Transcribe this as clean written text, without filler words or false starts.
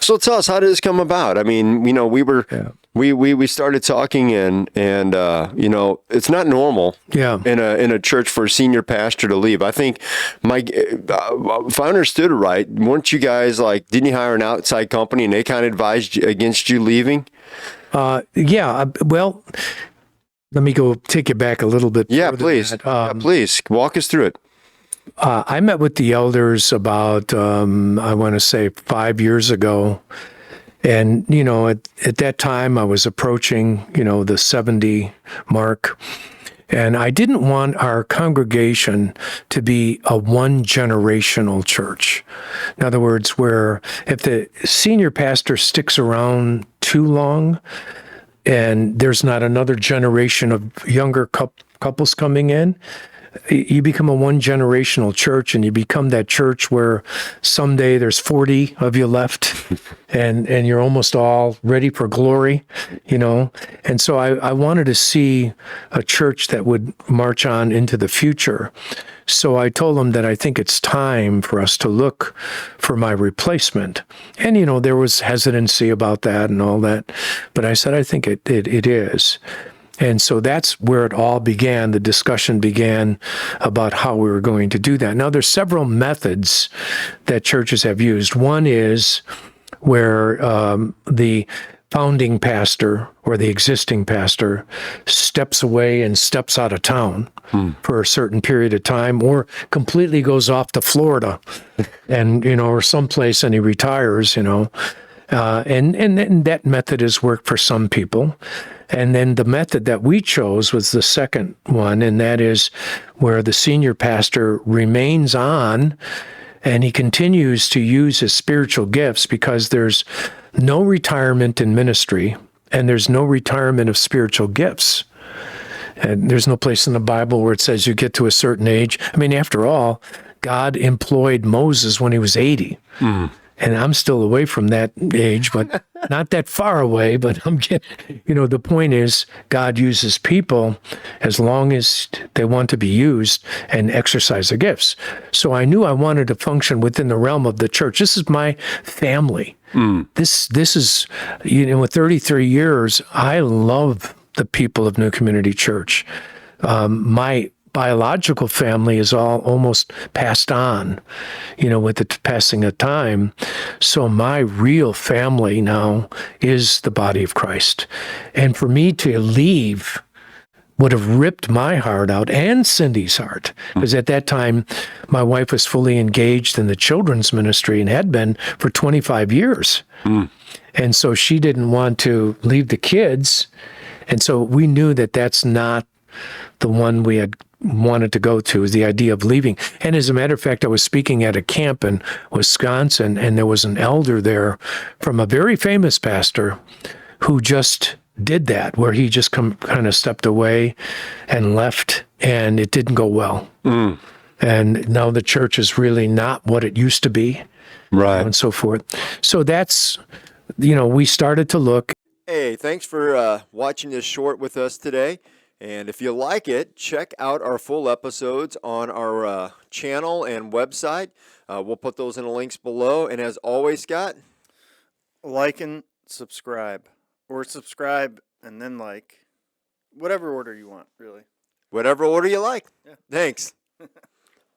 So tell us, how did this come about? I mean, we started talking, and it's not normal. Yeah. In a church for a senior pastor to leave. I think, if I understood it right, weren't you guys didn't you hire an outside company and they kind of advised you against you leaving? Well, let me go take you back a little bit. Yeah, please. Please walk us through it. I met with the elders about, I want to say 5 years ago. And, at that time I was approaching, the 70 mark. And I didn't want our congregation to be a one-generational church. In other words, where if the senior pastor sticks around too long and there's not another generation of younger couples coming in, you become a one-generational church, and you become that church where someday there's 40 of you left and you're almost all ready for glory, And so I wanted to see a church that would march on into the future. So I told them that I think it's time for us to look for my replacement. And, there was hesitancy about that and all that. But I said, I think it is. And so that's where it all began. The discussion began about how we were going to do that. Now, there's several methods that churches have used. One is where the founding pastor or the existing pastor steps away and steps out of town for a certain period of time, or completely goes off to Florida and, or someplace, and he retires, and that method has worked for some people. And then the method that we chose was the second one, and that is where the senior pastor remains on and he continues to use his spiritual gifts, because there's no retirement in ministry and there's no retirement of spiritual gifts. And there's no place in the Bible where it says you get to a certain age. I mean, after all, God employed Moses when he was 80. And I'm still away from that age, but not that far away. But I'm getting, the point is, God uses people as long as they want to be used and exercise their gifts. So I knew I wanted to function within the realm of the church. This is my family. This is, with 33 years, I love the people of New Community Church. My biological family is all almost passed on, with the passing of time. So my real family now is the body of Christ. And for me to leave would have ripped my heart out and Cindy's heart, because at that time, my wife was fully engaged in the children's ministry and had been for 25 years. And so she didn't want to leave the kids. And so we knew that that's not the one we had wanted to go to, is the idea of leaving. And as a matter of fact, I was speaking at a camp in Wisconsin, and there was an elder there from a very famous pastor who just did that, where he just kind of stepped away and left, and it didn't go well. And now the church is really not what it used to be, right, and so forth. So that's, we started to look. Hey, thanks for watching this short with us today. And if you like it, check out our full episodes on our channel and website. We'll put those in the links below. And as always, Scott, like and subscribe, or subscribe and then like, whatever order you want, really. Whatever order you like. Yeah. Thanks.